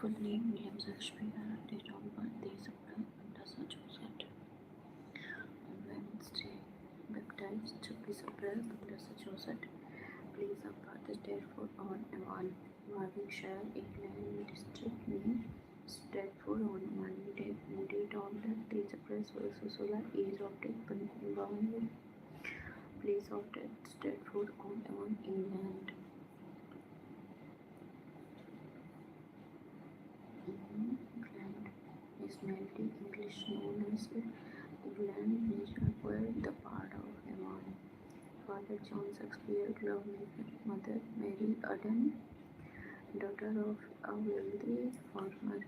full name William Shakespeare, date of birth 3 April, Massachusetts. Wednesday, baptized 26 April, Massachusetts. Place of birth Stratford on Avon, Warwickshire, England. District name Stratford on Monday. Date of death 3 April, Solar. Age of death 1. Place of death Stratford on Avon, England. England. Nationality English, known as England. National poet, the Bard of Avon. Father John Shakespeare, Glovemaker. Mother Mary Aden, daughter of a wealthy farmer.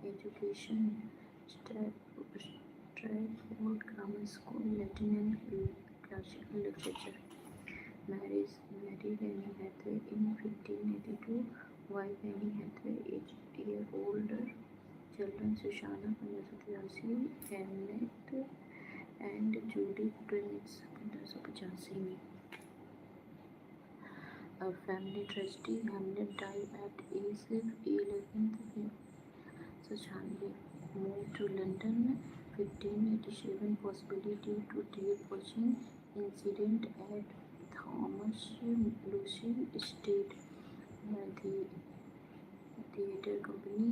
Education Stratford Grammar School, Latin and Classical Literature. Married Annie Hathaway in 1582. Wife Annie Hathaway, 8 year older. Children Susanna 1583, Hamlet and Judy, twins 1585 में. A family tragedy. Hamlet died at age 11. Susanna moved to London 1587, possibly due to tape watching incident at Thomas Lucy Estate. The theatre company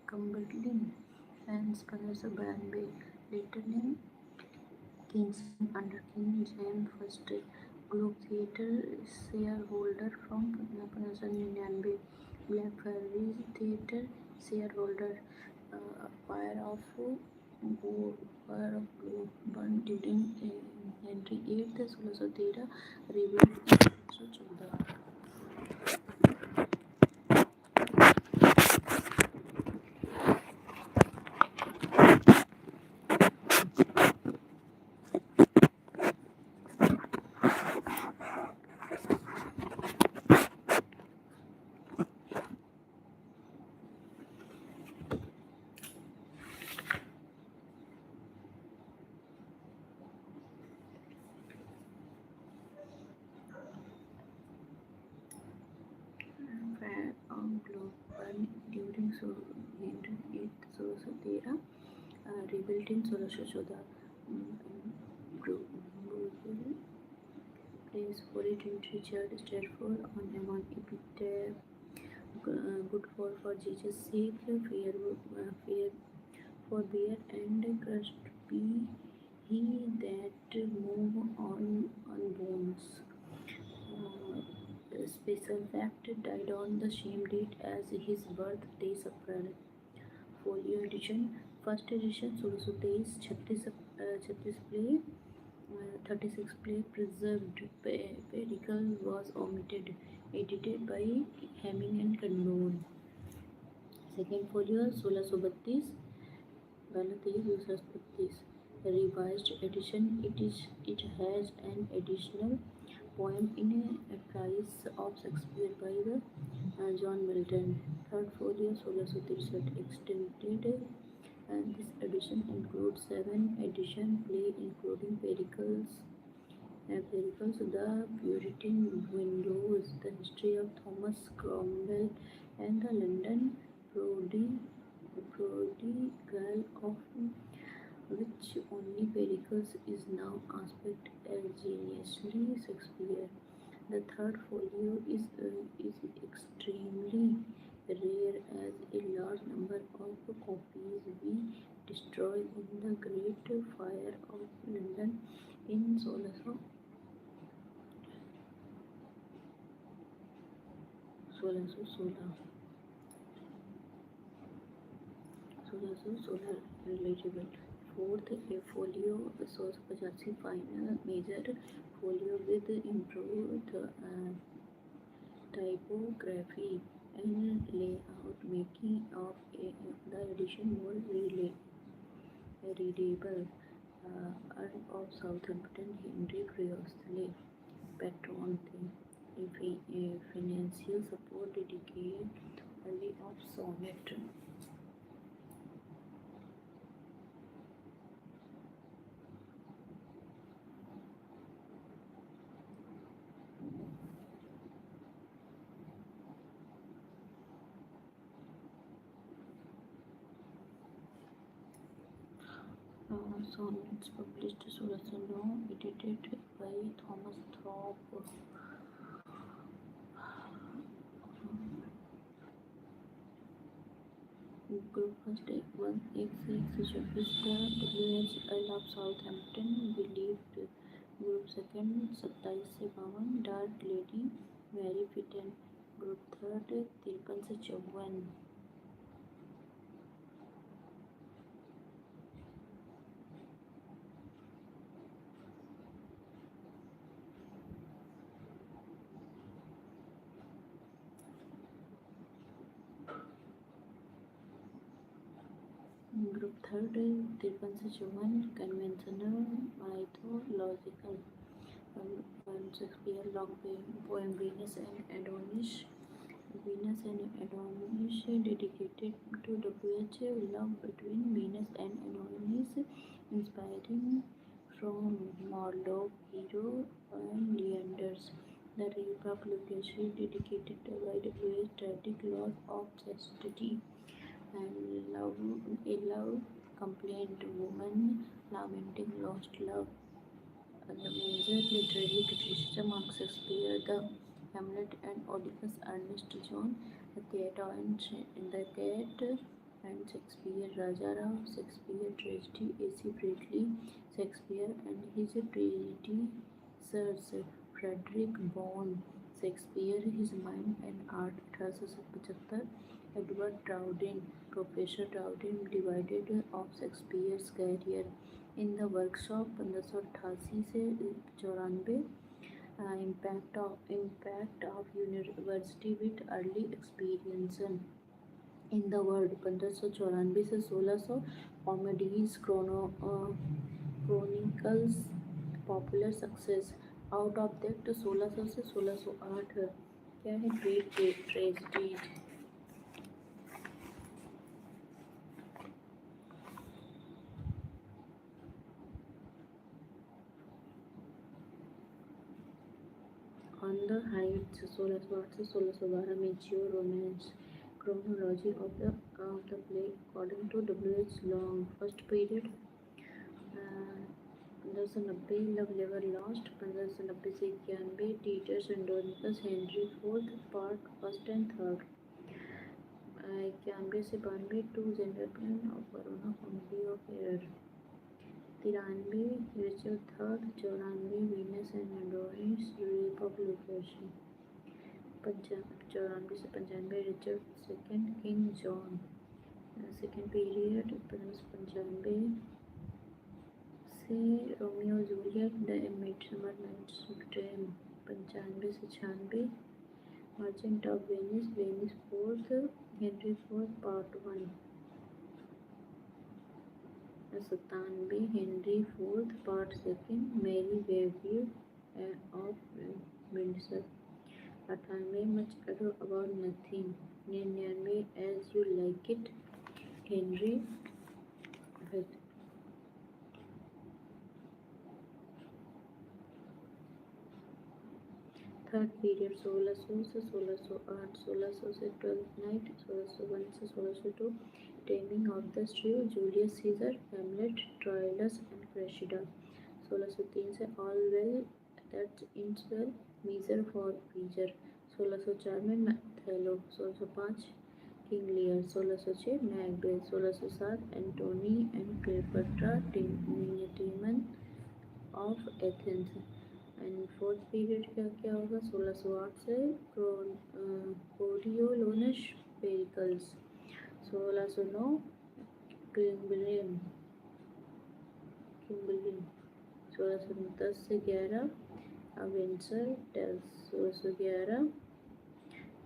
Cumberland and Spencer Banby, later named Kingston under King James I. Globe Theatre shareholder from 1999. Blackfriars Theatre shareholder. Fire of Globe burned during Henry VIII 1613, rebuilt in 1614. Fire of Globe burned during Henry VIII 1613, rebuilt in 1614. Bruegel Place, Poet Richard Stratford on Avon, Epitaph. Good for Jesus' sake, fear forbear and crushed be he that move on bones. Special fact, died on the same date as his birthday, April. Folio edition, first edition 1623, 36 play, 36 play preserved. Pericle was omitted. Edited by Hemming and Condon. Second folio 1632, पहला 23 revised edition. It has an additional poem in a price of Shakespeare by the John Milton. Third folio 1663 extended, and this edition includes 7 edition play including Pericles, The Puritan Windows, The History of Thomas Cromwell, and the London Prodigal, of which only Pericles is now aspect as geniusly Shakespeare. The third folio is extremely rare, as a large number of copies were destroyed in the Great Fire of London in 1616. Relatable. Fourth, a folio 1685 final major folio with improved typography and layout, making of the edition more readable. Earl of Southampton Henry Priestley, patron theme. Financial support dedicated early of sonnet. Sonnets published 1609, edited by Thomas Thorpe. Group first one X Shakespeare WH of Southampton believed. Group second 27 से 52 Dark Lady Mary Fitton. Group third 53 से 54. Group third 53 से 54 Conventional Mythological. Shakespeare long poem Venus and Adonis. Venus and Adonis dedicated to W.H. Love between Venus and Adonis, inspiring from Morlock, Hero, and Leanders. The Rape of Lucrece dedicated by W.H. Tragic Love of Chastity, and a love complaint woman lamenting lost love. The major literary criticism on Shakespeare, the Hamlet and Oedipus, Ernest John, the Cat and Shakespeare, Raja Rao, Shakespeare tragedy, A.C. Bradley, Shakespeare and his predecessors, Frederick Vaughan, Shakespeare, His Mind and Art, 1875, Edward Dowden, Professor Dowden divided of Shakespeare's career in the workshop 1588 से 94. Impact of university with early experience in the world 1594 से 1600. Comedies chronicles popular success. Out of that 1600 से 1608 क्या है Great Tragedy. On the Heights 1608 से 1612 Mature Romance. Chronology of the play according to W.H. Long. First period 1590 Love Never Lost 1590 से 91 Titus Andronicus Henry IV Part First and Third 91 से 92 Two Gender Plan of Verona Comedy of Error 93 Richard III 94 Venus and Adonis Rape of Lucrece 94 से 95 Richard II King John second period 95 से Romeo Juliet the Midsummer Night's Dream 95 से 96 Merchant of Venice fourth Henry fourth part 1 97 Henry fourth part second merry wives of Windsor 98 much ado about nothing 99 as you like it Henry third period 1600 से 1608 1600 से 12th night 1601 से 1602 taming of the shrew Julius Caesar Hamlet Troilus and Cressida 1603 से all well that's it's well measure for measure 1604 में Othello 1605 King Lear 1606 Macbeth 1607 Antony and Cleopatra Timon of Athens and fourth period क्या होगा 1608 से कोरियोलोनस Pericles 1609 किम्बलिन 1610 से 11 winter's tales 1611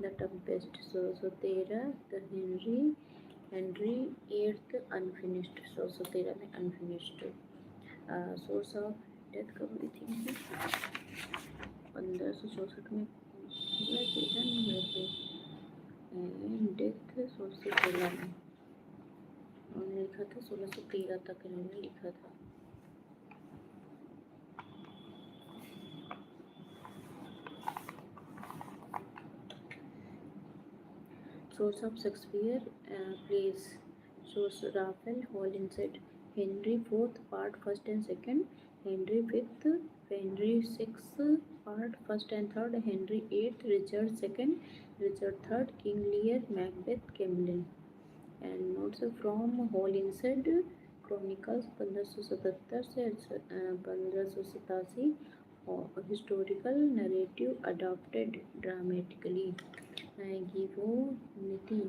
the Tempest 1613 the Henry eighth unfinished 1613 में unfinished source of death कब हुई थी 1564 में डेथ 1613 में उन्होंने लिखा था 1613 तक इन्होंने लिखा था Source of Shakespeare plays. Source Raphael Holinshed. Henry IV, part first and second, Henry fifth, Henry sixth, part first and third, Henry eighth, Richard second, Richard third, King Lear, Macbeth, Camden. And notes from Holinshed Chronicles 1577 से 1587 historical narrative adapted dramatically. Givo Niti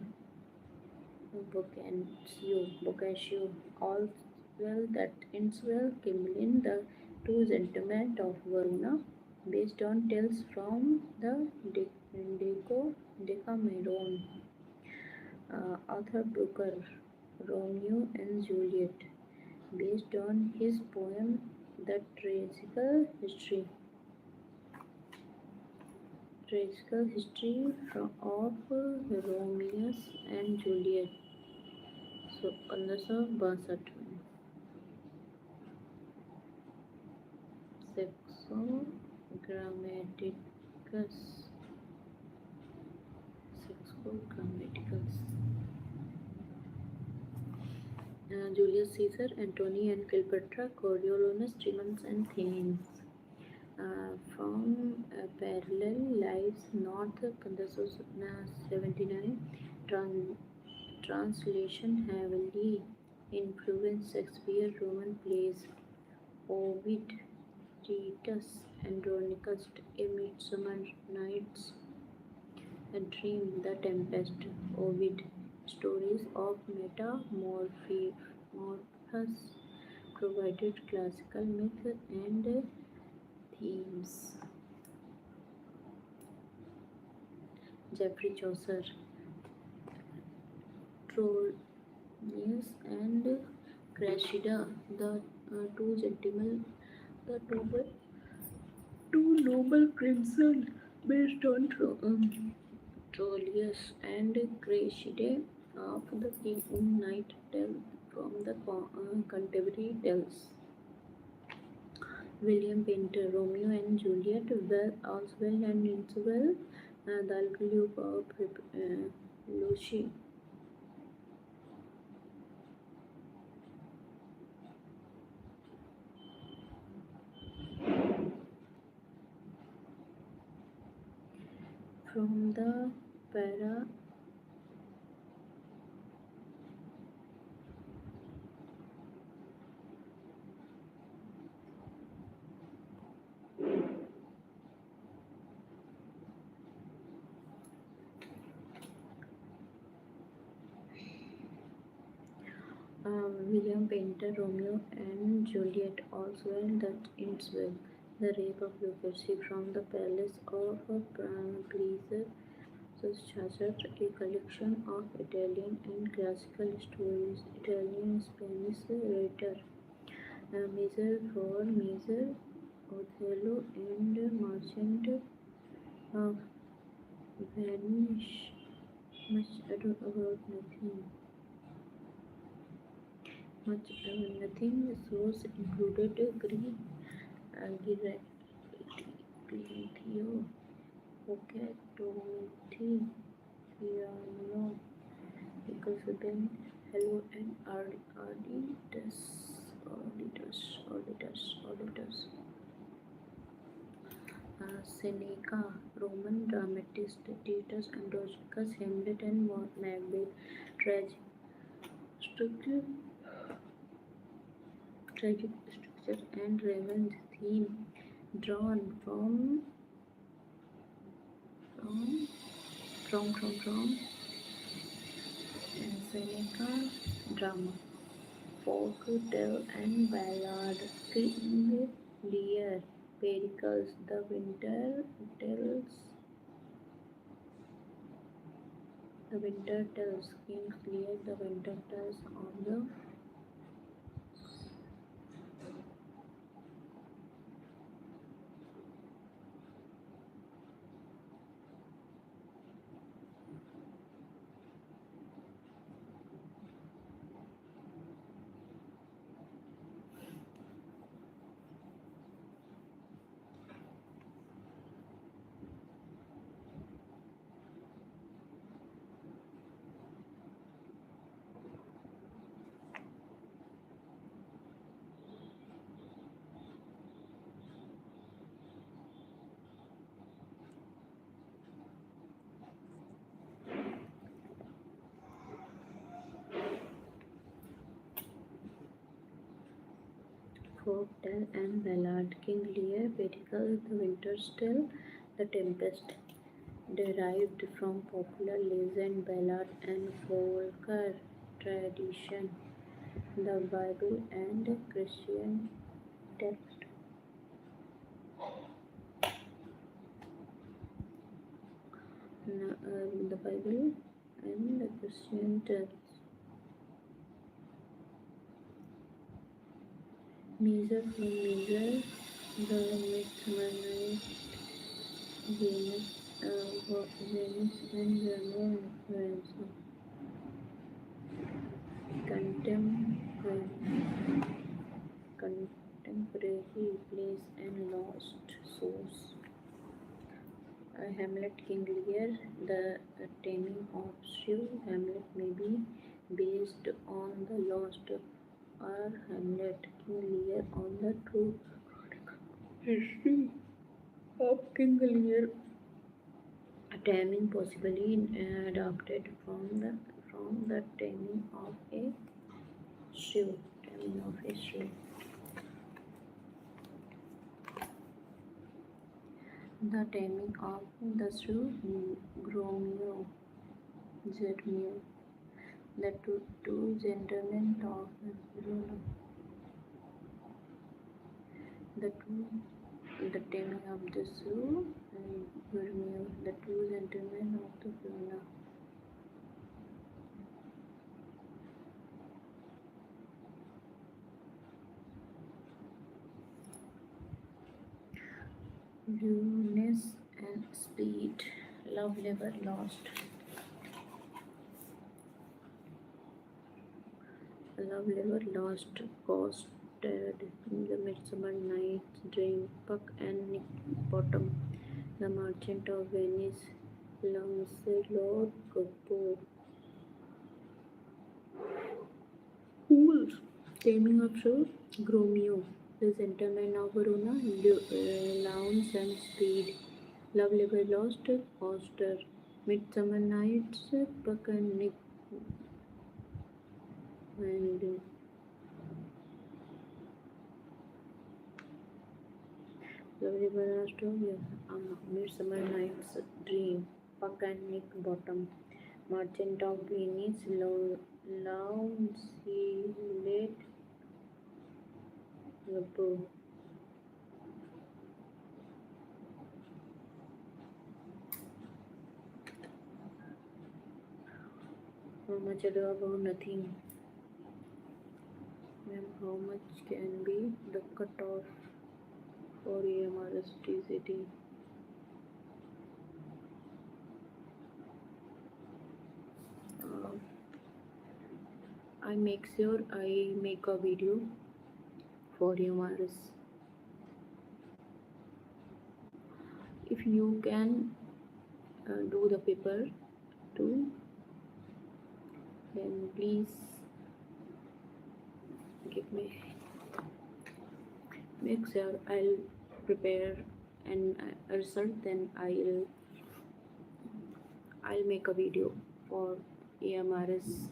Boccaccio, all well that ends well, Kimlin, the two gentlemen of Varuna, based on tales from the Decameron. Arthur Brooker, Romeo and Juliet, based on his poem The Tragical History of Romeo and Juliet. So 1562 में Saxo Grammaticus Julius Caesar, Antony and Cleopatra, Coriolanus, Timaeus and Thanes. From Parallel Lives North 1579 translation heavily influenced Shakespeare Roman plays. Ovid, Titus, Andronicus, A Midsummer Night's Dream, The Tempest, Ovid, stories of Metamorphos provided classical myth and themes. Geoffrey Chaucer, Troilus and Cressida, the two gentlemen, the two noble princes, based on Troilus and Cressida of the King Knight Tale from the contemporary tales. William Painter, Romeo and Juliet, all's well and ends well, the Globe of Lucy. From the para William Painter, Romeo and Juliet, all's well that ends well, The Rape of Lucrece, from the Palace of Pleasure, Chaucer, a collection of Italian and classical stories, Italian Spanish writer, Measure for Measure, Othello and Merchant of Venice. Much ado about nothing. Source included Greek, Gilethio, Pocket, Piano, Ben, Hello and Auditors. Seneca, Roman dramatist, Titus Andronicus, Hamlet and Macbeth, tragic structure and revenge theme drawn from Seneca drama, folk tale and ballad, King Lear, Pericles, The Winter Tales, King Lear, The Winter Tales of the Folktale and Ballad. King Lear, Pericles, The Winter's Tale, The Tempest. Derived from popular legend, ballad, and folk tradition. The Bible and Christian text. The Bible and the Christian text. Measure from Measure, the Midsummer Night, Venus, Venus and General Influence. Contemporary, contemporary place and lost source. Hamlet, King Lear, the taming of Shrew. Hamlet may be based on the lost or Hamlet, King Lear on the true history of King Lear. Taming possibly adapted from the taming of a shrew. Taming of a shrew. The taming of the shrew. Gromio. Jermio. The two gentlemen of Verona. The taming of the shrew and Gromio. The two gentlemen of the Verona. Newness and speed. Love never lost. Love never lost. Costed in the Midsummer Night's Dream. Puck and Nick Bottom. The Merchant of Venice. Lancelot Gobbo. Fools. Taming of Shrew. Gromio. The Gentleman of Verona. Lounge and Speed. Love Never Lost. Foster. Midsummer Nights. Puck and Nick. And Love Never Lost. Midsummer Night's Dream. Puck and Nick Bottom. Merchant of Venice. Lounge Gobbo. How much ado about nothing? Ma'am, how much can be the cutoff for EMRS TCT? I make sure I make a video for EMRS. If you can do the paper too, then please give me. Make sure I'll prepare and result. Then I'll make a video for EMRS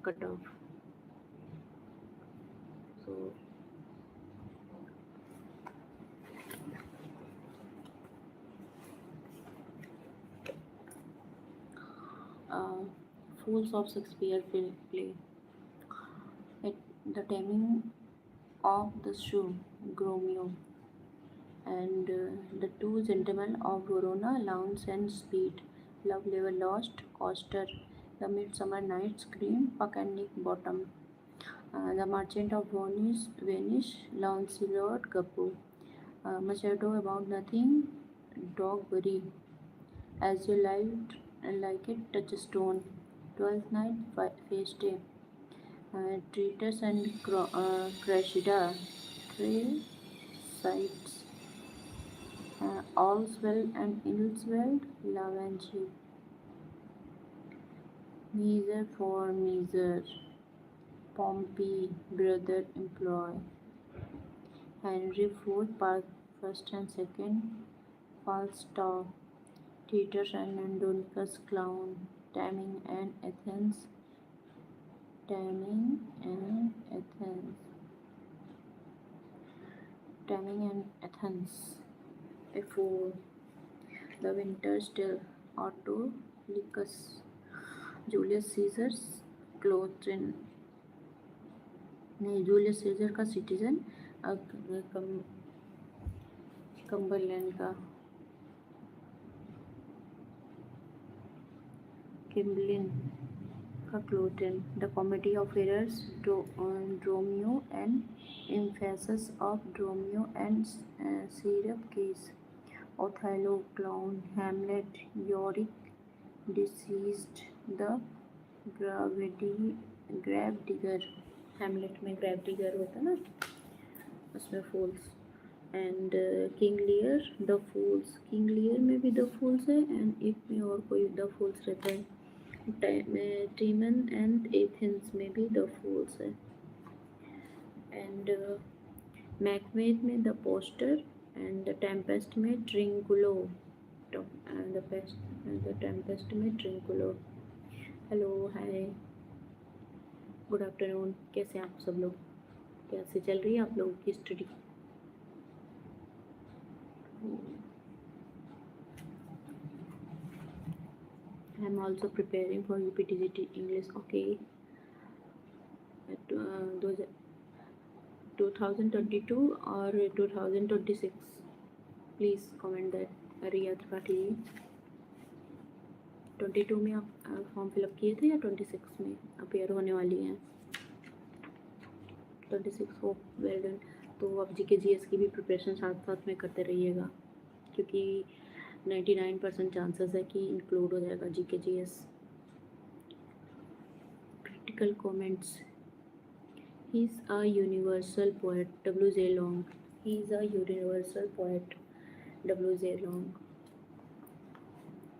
cutoff. So Fools of Shakespeare play. The Taming of the Shrew, Gromio, and The Two Gentlemen of Verona, Lounge and Speed, Love Never Lost, Coster, The Midsummer Night's Dream, Puck and Nick Bottom, The Merchant of Venice, Lancelot Gobbo, Much Ado About Nothing, Dogberry, As You Like It, Touchstone, Twelfth Night, Feast Day, Treatise and Cressida, Trey Sites, All's Well and Ill's Well, Love and Cheap, Measure for Measure, Pompey, Brother Employ, Henry IV, Part 1st and 2nd, Falstaff, Titus and Andronicus Clown, Taming and Athens, Taming and Athens. A fool. The winter still. Autolycus. Julius Caesar's Clothrin. नहीं, Julius Caesar का citizen Cumberland का Cymbeline का Cloten. The comedy of errors. Dromio and Ephesus of Dromio and Syracuse. Othello clown. Hamlet. Yorick deceased. The grave digger. Hamlet में grave digger होता है ना, उसमें fools. And king Lear. The fools. King Lear में भी the fools है and एक में और कोई द फूल्स रहता है. टीमन एंड एथेंस में भी द फूल्स है. एंड मैकबेथ में the poster. And the Tempest में ट्रिंकुलो. द टेम्पेस्ट में ट्रिंकुलो. हेलो, हाय, गुड आफ्टरनून. कैसे आप सब लोग? कैसे चल रही है आप लोगों की study? I am also preparing for Uptgt English. Okay. 2022 or 2026? Please comment that. रिया त्रिपाठी, 22 में आप फॉर्म फिलअप किए थे या 26 में अपेयर होने वाली हैं? 26 हो. Well done. तो आप जीके जीएस की भी प्रिपरेशन साथ साथ में करते रहिएगा, क्योंकि 99% चांसेस है कि इंक्लूड हो जाएगा GK GS. Critical comments. He is a universal poet. W.J. Long. He is a universal poet. W.J. Long.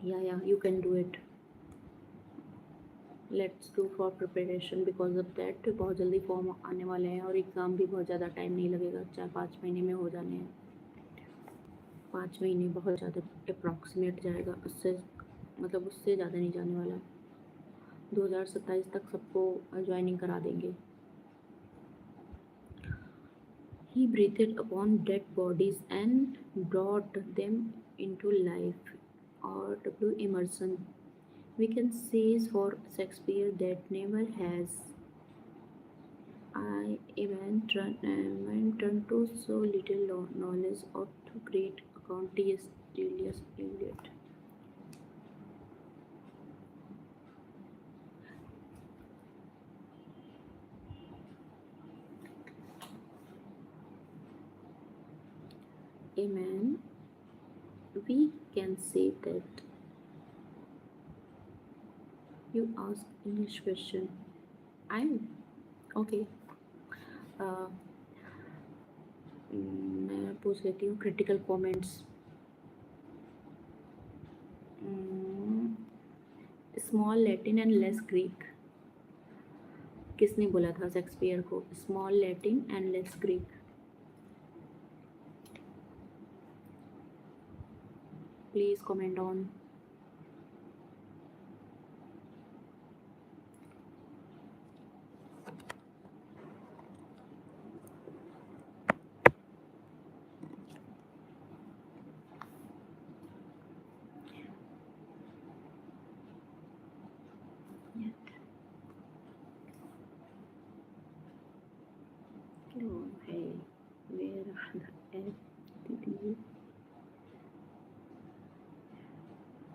या you can do it. Let's do for preparation. Because of that बहुत जल्दी form आने वाले हैं और exam भी बहुत ज़्यादा टाइम नहीं लगेगा. 4-5 महीने में हो जाने हैं. 5 महीने बहुत ज़्यादा अप्रॉक्सीमेट जाएगा. उससे मतलब उससे ज़्यादा नहीं जाने वाला. 2027 तक सबको ज्वाइनिंग करा देंगे. He breathed upon dead bodies and brought them into life. Or W. Emerson. We can say for Shakespeare that never has I even turned to so little knowledge of the great account Julius Eliot. Amen. We can say that. You ask English question. I'm okay. मैं पूछ लेती हूँ critical comments. Small Latin and less Greek. किसने बोला था Shakespeare को small Latin and less Greek? Please comment on.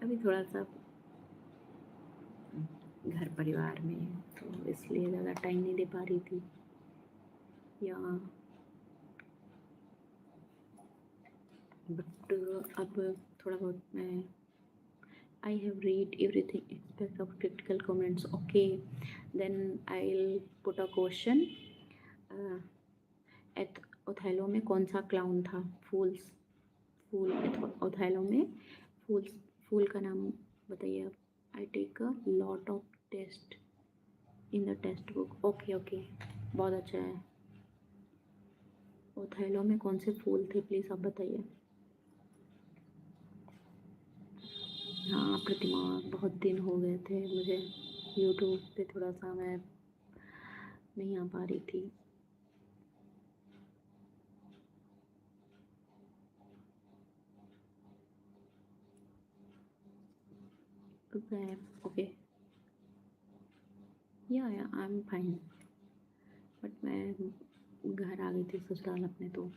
अभी थोड़ा सा घर परिवार में, तो इसलिए ज़्यादा टाइम नहीं दे पा रही थी. या बट अब थोड़ा बहुत मैं I have read everything except of critical comments. Okay, then I'll put a question. एथ ओथेलो में कौन सा क्लाउन था? फूल. ओथेलो में फूल का नाम बताइए आप. I take a lot of test in the text book. Okay, बहुत अच्छा है. ओथेलो में कौन से फूल थे प्लीज़ आप बताइए. हाँ प्रतिमा, बहुत दिन हो गए थे मुझे यूट्यूब पे, थोड़ा सा मैं नहीं आ पा रही थी. Okay. या आई एम फाइन, बट मैं घर आ गई थी ससुराल अपने, तो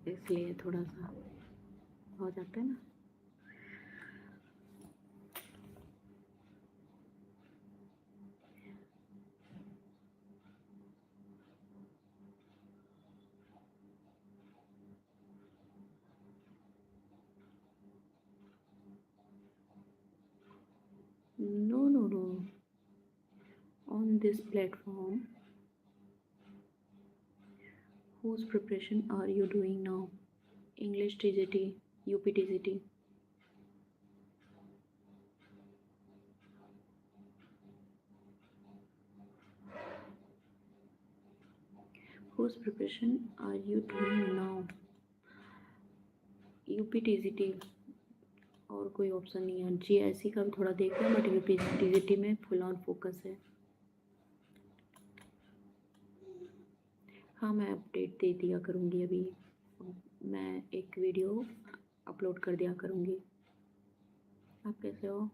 इसलिए थोड़ा सा हो जाता है ना। No no no, on this platform, whose preparation are you doing now? English TGT, UPTGT. Whose preparation are you doing now? UPTGT और कोई ऑप्शन नहीं है। GIC का भी थोड़ा देख रहे हैं, बट UPTGT में फुल ऑन फोकस है। हाँ, मैं अपडेट दे दिया करूँगी। अभी मैं एक वीडियो अपलोड कर दिया करूँगी। आप कैसे हो?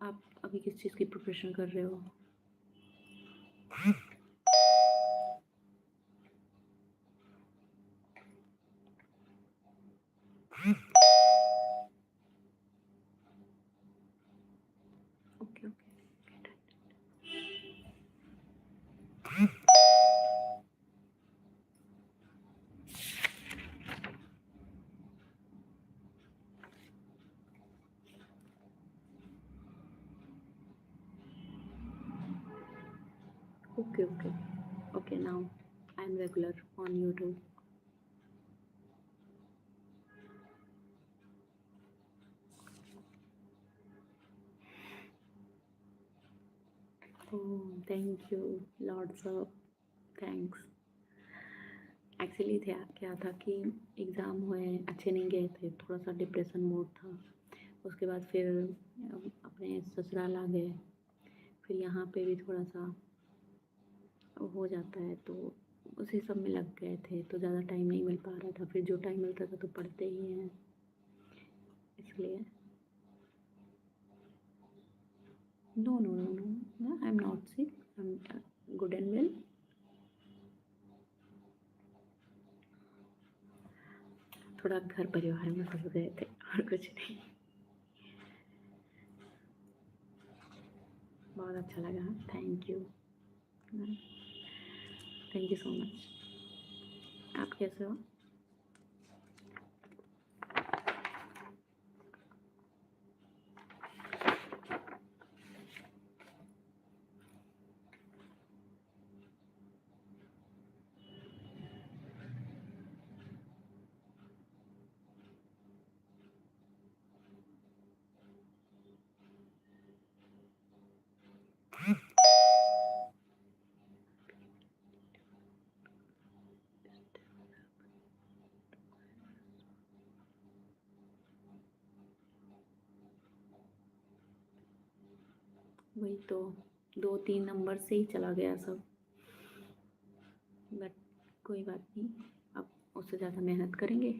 आप अभी किस चीज़ की प्रिपरेशन कर रहे हो? Okay okay okay okay okay, now I am regular on YouTube. Oh, thank you. Lots of thanks. Actually क्या था कि एग्ज़ाम हुए, अच्छे नहीं गए थे, थोड़ा सा डिप्रेशन मोड था. उसके बाद फिर अपने ससुराल आ गए. फिर यहाँ पे भी थोड़ा सा हो जाता है, तो उसी सब में लग गए थे, तो ज़्यादा टाइम नहीं मिल पा रहा था. फिर जो टाइम मिलता था तो पढ़ते ही हैं, इसलिए. No no no no, I am not sick, I am good and well. थोड़ा घर परिवार में फंस गए थे, और कुछ नहीं. बहुत अच्छा लगा. Thank you. Thank you so much. आप कैसे हो? वही तो, 2-3 नंबर से ही चला गया सब, बट कोई बात नहीं. अब उससे ज़्यादा मेहनत करेंगे.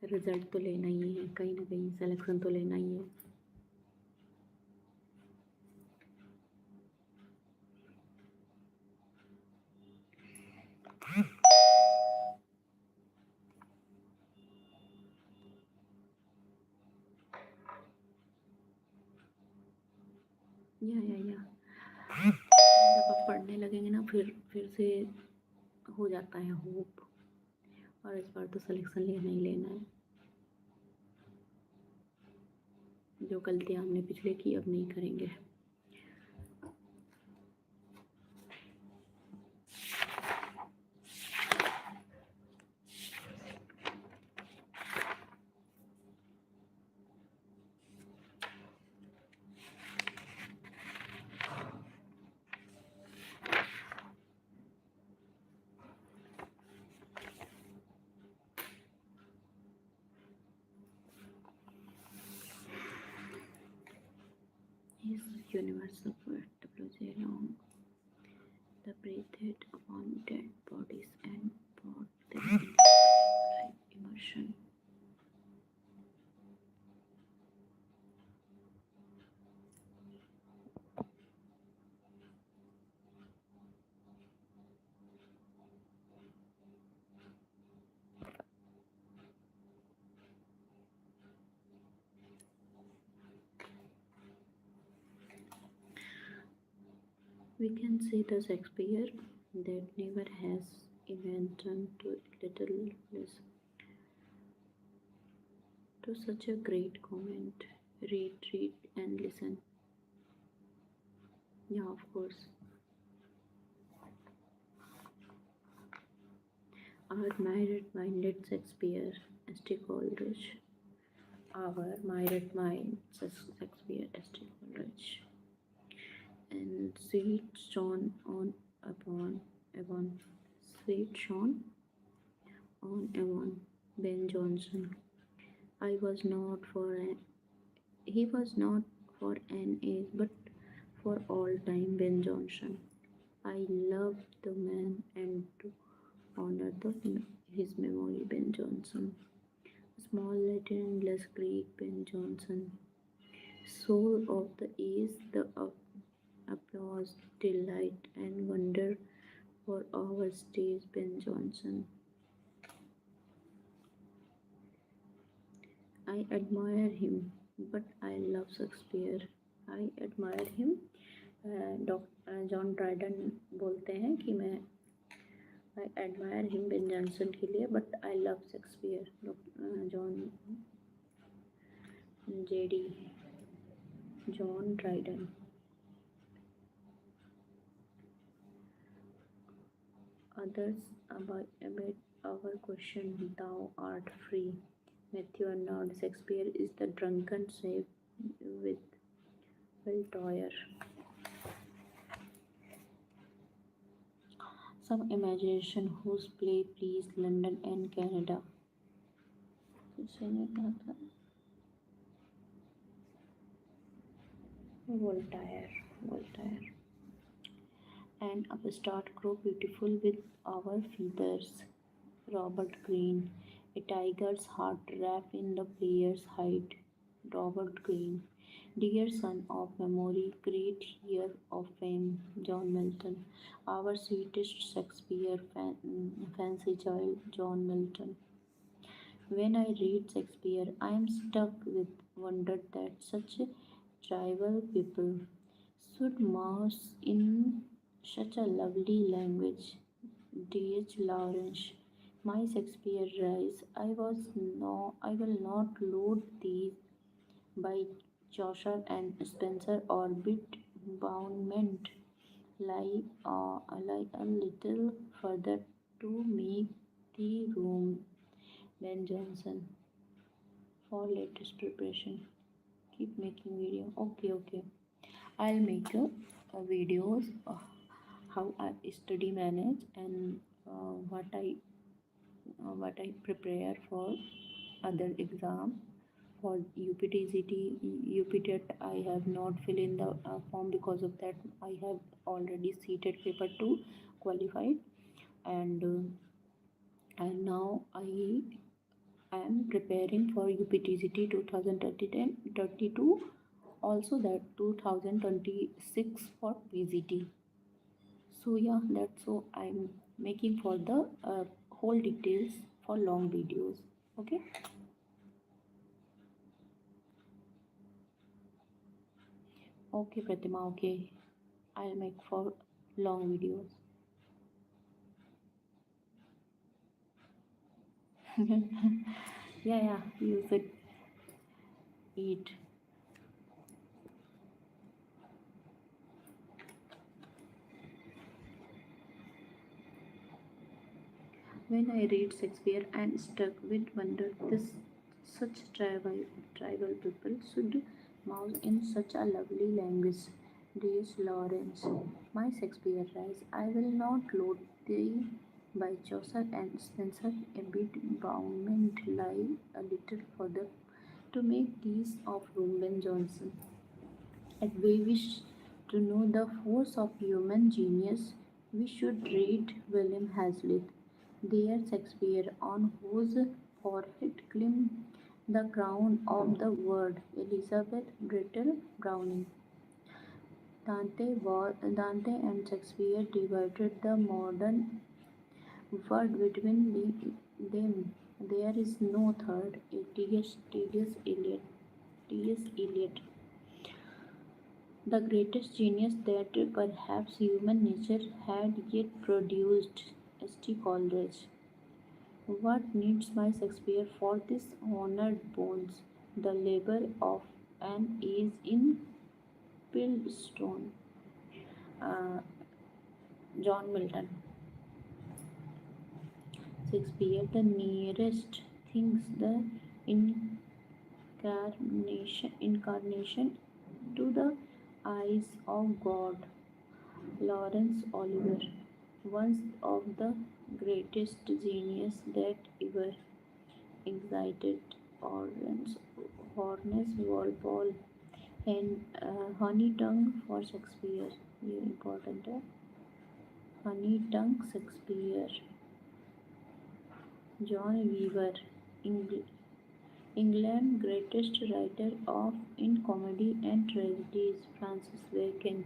रिज़ल्ट तो लेना ही है, कहीं ना कहीं सिलेक्शन तो लेना ही है. या जब आप पढ़ने लगेंगे ना, फिर से हो जाता है होप. और इस बार तो सिलेक्शन लेना ही लेना है. जो गलतियाँ हमने पिछले की, अब नहीं करेंगे. His universal WJ long, the breathed upon dead bodies and brought them into life immersion. We can say the Shakespeare that never has even turned to little less to such a great comment. Read and listen. Yeah, of course. Our minded Shakespeare, St. Coleridge. Our minded mind, Shakespeare, St. Coleridge. And sweet shone on upon Avon. Sweet shone on Avon. Ben Jonson. I was not for a, he was not for an age, but for all time. Ben Jonson. I love the man and to honor his memory. Ben Jonson. Small Latin, less Greek. Ben Jonson. Soul of the East, the applause, delight, and wonder for our stage. Ben Jonson. I admire him, but I love Shakespeare. I admire him. John Dryden बोलते हैं कि मैं I admire him Ben Jonson के लिए but I love Shakespeare John JD John Dryden others about our question thou art free Matthew Arnold Shakespeare is the drunken slave with Will Toyer. Some imagination whose play pleased London and Canada. Voltaire. An upstart crow beautiful with our feathers. Robert Greene. A tiger's heart wrapped in the player's hide. Robert Greene. Dear son of memory, great year of fame, John Milton. Our sweetest Shakespeare fancy child, John Milton. When I read Shakespeare, I am struck with wonder that such tribal people should mouse in such a lovely language. D.H. Lawrence. My Shakespeare rise. I will not load these by Chaucer and Spenser or bit boundment lie a little further to make the room. Ben Jonson. For latest preparation. Keep making video. Okay. I'll make videos how I study manage and what I prepare for other exam for UPTGT, UPTET. I have not filled in the form because of that. I have already seated paper 2 qualified and now I am preparing for UPTGT 2032, also that 2026 for PGT. So yeah, that's so I'm making for the whole details for long videos. Okay Pratima, okay, I'll make for long videos. Yeah, you should eat. When I read Shakespeare, I am struck with wonder this such tribal people should mouse in such a lovely language. D.H. Lawrence. My Shakespeare rise. I will not load thee by Chaucer and Spenser a bit boundment lie a little further to make these of Roman Johnson. If we wish to know the force of human genius, we should read William Hazlitt, dear Shakespeare, on whose forehead climbed the crown of the word Elizabeth Brittle Browning. Dante and Shakespeare divided the modern world between them. There is no third. T.S. Eliot. The greatest genius that perhaps human nature had yet produced. St. Coleridge. What needs my Shakespeare for this honoured bones? The labour of an age in Pilstone. Uh, John Milton. Shakespeare, the nearest things the incarnation to the eyes of God. Lawrence Oliver, one of the greatest genius that ever excited Horace Walpole and honey tongue for Shakespeare. ये important है. Honey tongue Shakespeare. John Weaver, England greatest writer of in comedy and tragedies. Francis Bacon.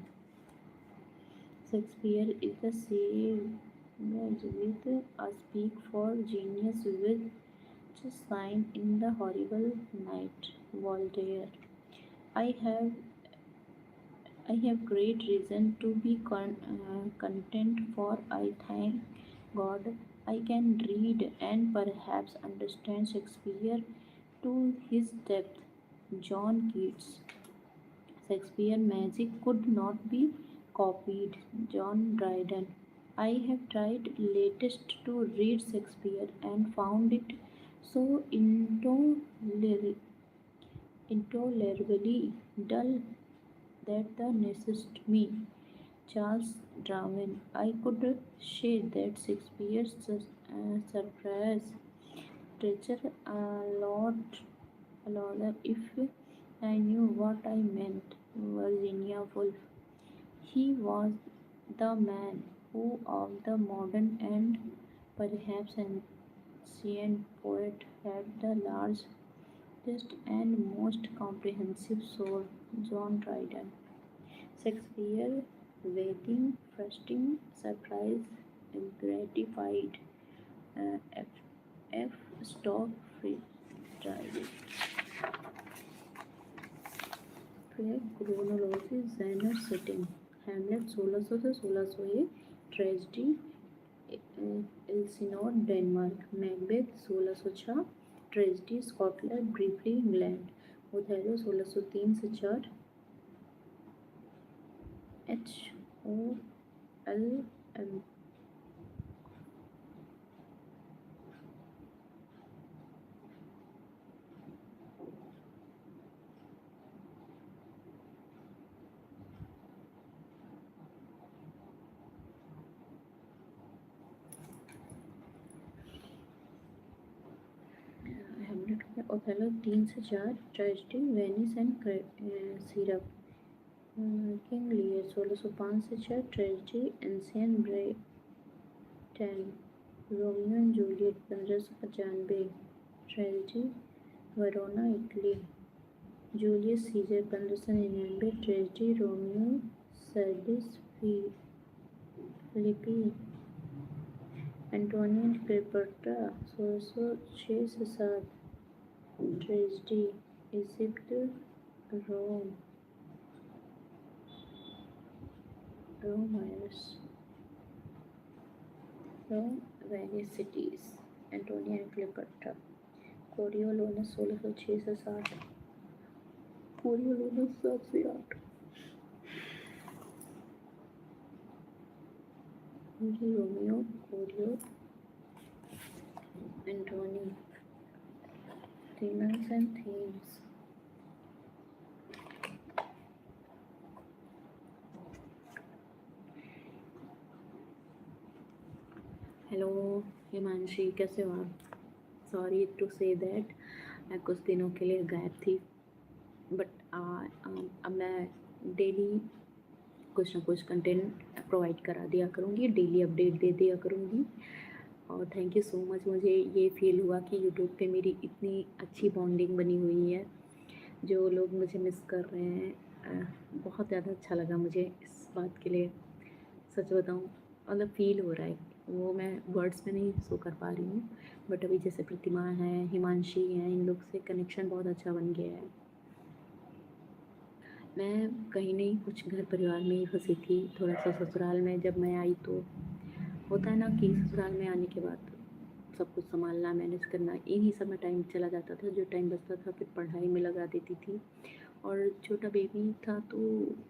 Shakespeare is the same with a speak for genius with shine in the horrible night. Voltaire. I have I have great reason to be content, for I thank God I can read and perhaps understand Shakespeare to his depth. John Keats. Shakespeare magic could not be copied. John Dryden. I have tried latest to read Shakespeare and found it so intolerably dull that the necessity me. Charles Darwin. I could say that Shakespeare's surprise treasure a lot if I knew what I meant. Virginia Woolf. He was the man who of the modern and perhaps ancient poet had the largest and most comprehensive soul. John Dryden. Shakespeare, waiting, frustrating, surprised, gratified. F. F. Stock Friedrich. फिर chronology genre setting. Hamlet 1600 से 1601. Tragedy Elsinore Denmark. Macbeth 1606. Tragedy Scotland briefly England. Othello 1603 से 4. HOLM. हेमलेट में Othello 3 से 4. Tragedy Venice and Cyprus. King Lear 1605 से 6. Tragedy ancient Britain. Romeo and Juliet 1595. Tragedy Verona Italy. Julius Caesar 1599. Tragedy Romeo Sardis Philippi. Antonio and Cleopatra 1606 से 7. Tragedy Egypt Rome Venice cities. Antonio and Cleopatra. Coriolanus 1606 से 7. Coriolanus 7 से 8. Romeo Corioli Antony. Demons and themes. Hello Himanshi, कैसे हो आप? Sorry to say that मैं कुछ दिनों के लिए गायब थी, बट अब मैं डेली कुछ ना कुछ कंटेंट प्रोवाइड करा दिया करूँगी, डेली अपडेट दे दिया करूँगी. और थैंक यू सो मच. मुझे ये फील हुआ कि यूट्यूब पे मेरी इतनी अच्छी बॉन्डिंग बनी हुई है. जो लोग मुझे मिस कर रहे हैं, बहुत ज़्यादा अच्छा लगा मुझे इस बात के लिए. सच बताऊँ, मतलब फ़ील हो रहा है, वो मैं वर्ड्स में नहीं शो कर पा रही हूँ. बट अभी जैसे प्रतिमा है, हिमांशी हैं, इन लोग से कनेक्शन बहुत अच्छा बन गया है. मैं कहीं नहीं, कुछ घर परिवार में ही फंसी थी। थोड़ा सा ससुराल में जब मैं आई तो होता है ना कि ससुराल में आने के बाद सब कुछ संभालना, मैनेज करना, इन्हीं सब में टाइम चला जाता था। जो टाइम बचता था फिर पढ़ाई में लगा देती थी, और छोटा बेबी था तो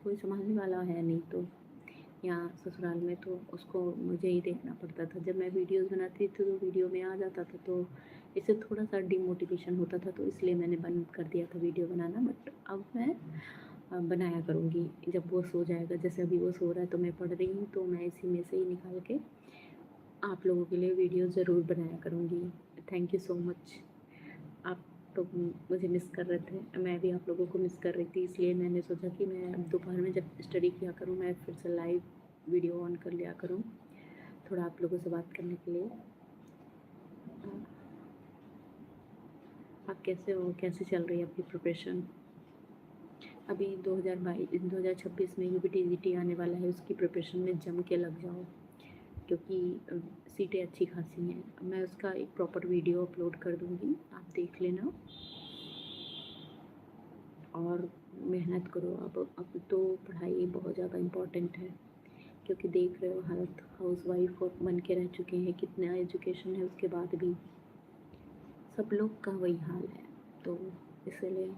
कोई संभालने वाला है नहीं, तो यहाँ ससुराल में तो उसको मुझे ही देखना पड़ता था। जब मैं वीडियोस बनाती थी तो वीडियो में आ जाता था, तो इससे थोड़ा सा डिमोटिवेशन होता था, तो इसलिए मैंने बंद कर दिया था वीडियो बनाना। बट अब मैं बनाया करूँगी जब वो सो जाएगा। जैसे अभी वो सो रहा है तो मैं पढ़ रही हूँ, तो मैं इसी में से ही निकाल के आप लोगों के लिए वीडियो ज़रूर बनाया करूँगी। Thank you so much. आप तो मुझे मिस कर रहे थे, मैं भी आप लोगों को मिस कर रही थी, इसलिए मैंने सोचा कि मैं दोपहर में जब स्टडी किया करूँ, मैं फिर से लाइव वीडियो ऑन कर लिया करूँ, थोड़ा आप लोगों से बात करने के लिए। आप कैसे हो, कैसे चल रही है आपकी प्रिपरेशन? अभी 2026 में UPTGT आने वाला है, उसकी प्रिपरेशन में जम के लग जाओ, क्योंकि सीटें अच्छी खासी हैं। मैं उसका एक प्रॉपर वीडियो अपलोड कर दूँगी, आप देख लेना और मेहनत करो। अब तो पढ़ाई बहुत ज़्यादा इम्पोर्टेंट है, क्योंकि देख रहे हो हालत, हाउसवाइफ और बन के रह चुके हैं, कितना एजुकेशन है उसके बाद भी सब लोग का वही हाल है। तो इसलिए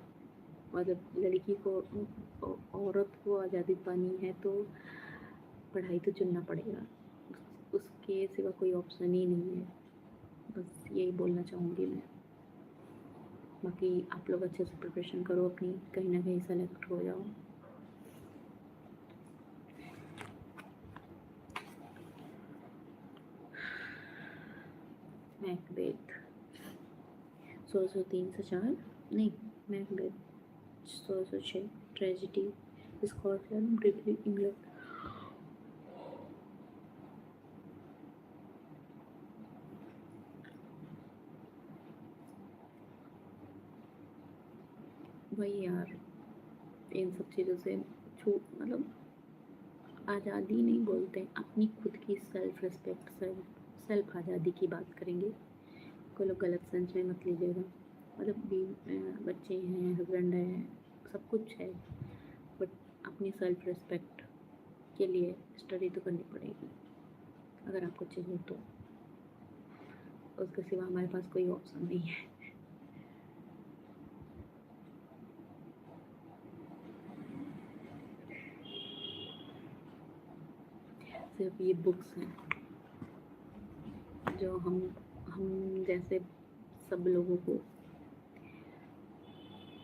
मतलब लड़की को, औरत को आज़ादी पानी है तो पढ़ाई तो चुनना पड़ेगा, उसके सिवा कोई ऑप्शन ही नहीं है। बस यही बोलना चाहूँगी मैं। बाकी आप लोग अच्छे से प्रिपरेशन करो अपनी, कहीं ना कहीं सेलेक्ट हो जाओ। मैकबेथ 103 से 4 नहीं, मैकबेथ 106 ट्रेजिडी स्कॉटलैंड ब्रिटली इंग्लैंड। वही यार, इन सब चीज़ों से छूट, मतलब आज़ादी नहीं बोलते, अपनी खुद की सेल्फ रिस्पेक्ट, सेल्फ आज़ादी की बात करेंगे। कोई लोग गलत सेंस में मत लीजिएगा, मतलब भी बच्चे हैं, हस्बैंड है, सब कुछ है, बट अपनी सेल्फ रिस्पेक्ट के लिए स्टडी तो करनी पड़ेगी अगर आपको चाहिए तो। उसके सिवा हमारे पास कोई ऑप्शन नहीं है। सिर्फ ये बुक्स हैं जो हम जैसे सब लोगों को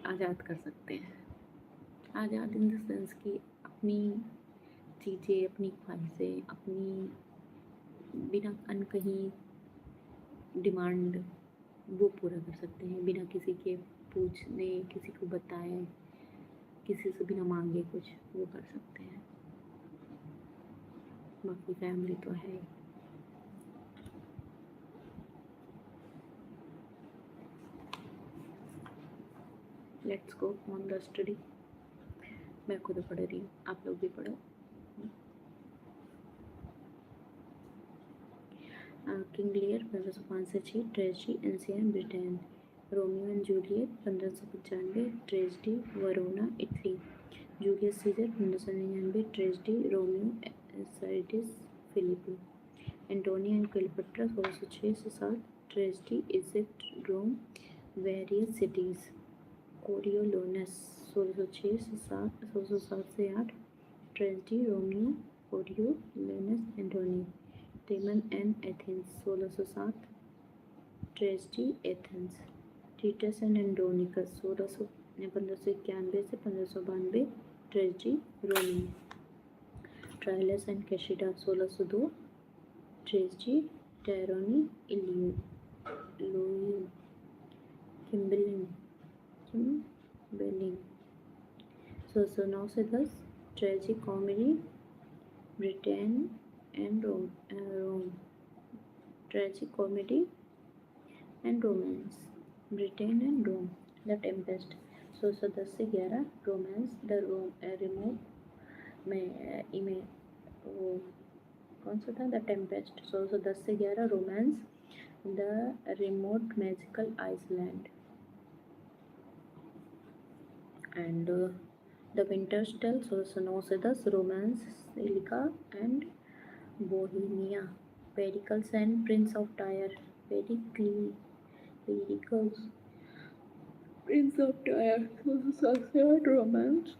आज़ाद कर सकते हैं। आज़ाद इन द सेंस कि अपनी चीज़ें, अपनी ख्वाहिशें, अपनी बिना अनकहीं डिमांड वो पूरा कर सकते हैं, बिना किसी के पूछने, किसी को बताए, किसी से बिना मांगे कुछ वो कर सकते हैं। बाकी फैमिली तो है। Let's go on the study. मैं खुद पढ़ रही हूँ, आप लोग भी पढ़ो। किंग लियर 1505 से 6 tragedy ancient Britain. Romeo and Juliet 1595 tragedy Verona Italy. Julius Caesar 1599 tragedy Romeo Sardis Philippi. Antonio and Cleopatra 1606 से 7 tragedy Egypt Rome various cities. Coriolanus 1606 से 7 1607 से 8 tragedy Romeo Coriolanus Antony. Timon and Athens 1607 tragedy Athens. Titus and Andronicus 1591 से 1592 tragedy Rome. Troilus and Cressida 1602 tragedy टैरोनी इलियो Cymbeline 1609 से 10 tragedy comedy Britain and Rome. Tragic comedy and romance Britain and Rome. The Tempest 1610 से 11 romance the remote में image वो कौन सा था, द टेम्पेस्ट 1610 से 11 romance the remote magical island. And The Winter's Tale, Sonocetus, Romance, Silica, and Bohemia. Pericles and Prince of Tyre. Pericles, Prince of Tyre, Succession, Romance,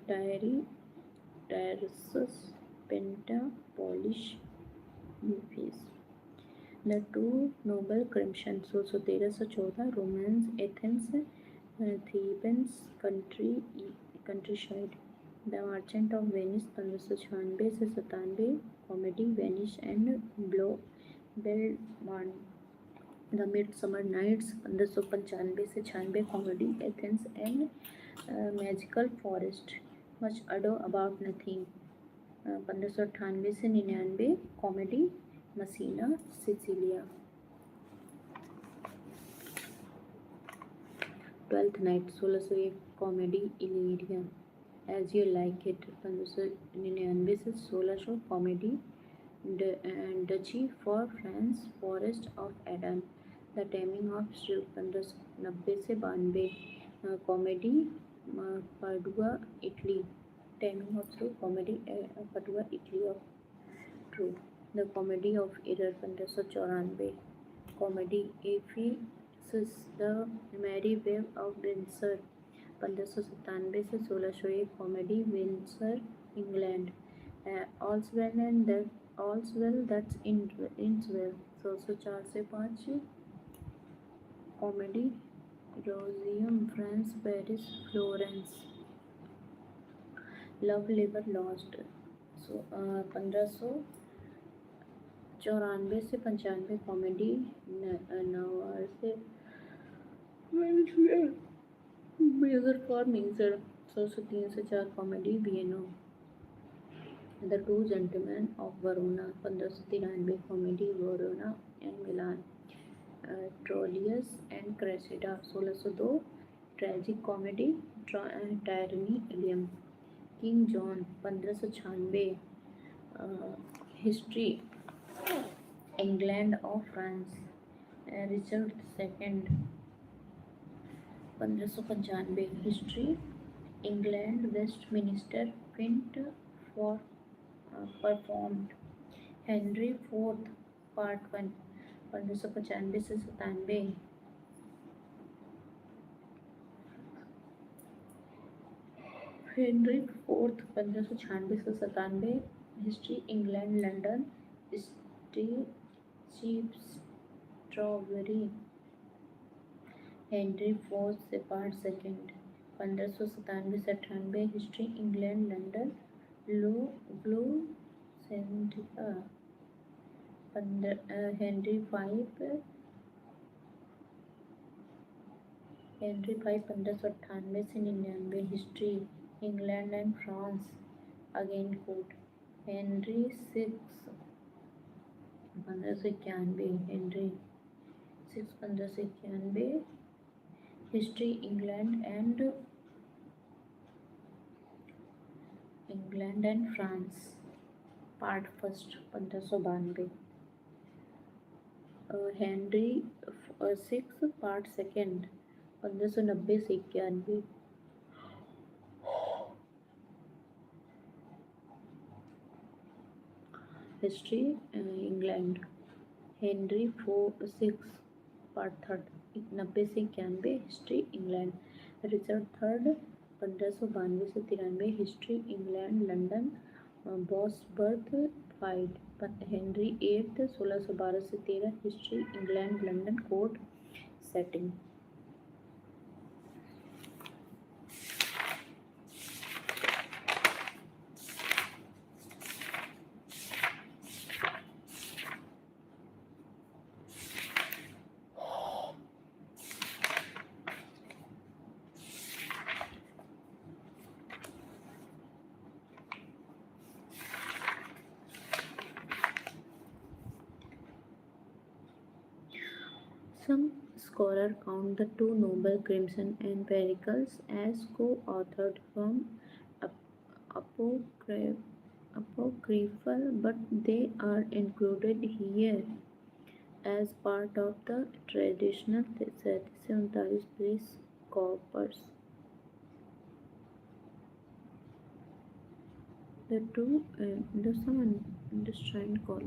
Tyre, Tyrsus, Penta, Polish, Memphis. The two noble crimson, so 1314 Romance, Athens, Thebans countryside. The Merchant of Venice 1596 से 97 Comedy Venice and Blow Belmont. The Midsummer Nights 1595 से 96 Comedy Athens and Magical Forest. Much Ado About Nothing 1598 से 99 Comedy Messina Sicilia. Twelfth Night 1601 Comedy Illyria. As You Like It 1599 से 1600 Comedy Duchy for France Forest of Eden. The Taming of Shrew 1590 से 92 Comedy Padua Italy. Taming of Shrew Comedy Padua Italy of True. The Comedy of Error 1594 Comedy Ephesus The Merry Wave of Windsor 1597 से 1601 Comedy Windsor England. All's Well That's Ends Well 1604 से 5 Comedy Roseum France Paris Florence. Love Liver Lost 1594 से 95 Comedy noir से Measure for Measure 1603 से 4 Comedy Vienna. The Two Gentlemen of Verona 1593 Comedy Verona and Milan. Troilus and Cressida 1602 Tragic Comedy Tyranny Ilium. King John 1596 History England of France. Richard II 1595 History England Westminster Quint for performed. Henry IV Part 1 1595 से 97 Henry IV 1596 से 97 History England London Cheap Strawberry Henry IV से Part 2 1597 से 98 History England London Blue Centrica Henry V 1598 से 99 History England and France Again Court Henry VI 1591 Henry VI 1591 History England and France Part 1 1592 Henry VI Part 2 1590 से 91 History England Henry VI Part 3 90 से 91 History England Richard III 1592 से 93 History England London Bosworth Fight Henry VIII 1612 से 13 History England London Court Setting. Some scholars count the two noble Crimson and Pericles as co-authored from apocryphal, but they are included here as part of the traditional 37 place corpus. There's someone just trying to call.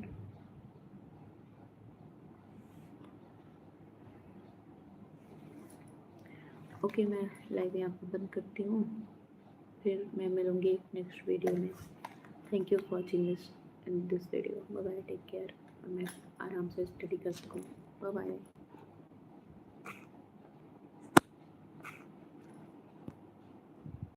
Okay, मैं live यहाँ पर बंद करती हूँ, फिर मैं मिलूँगी next video में. Thank you for watching this video. Bye bye, take care. और मैं आराम से स्टडी कर सकूँ. Bye bye.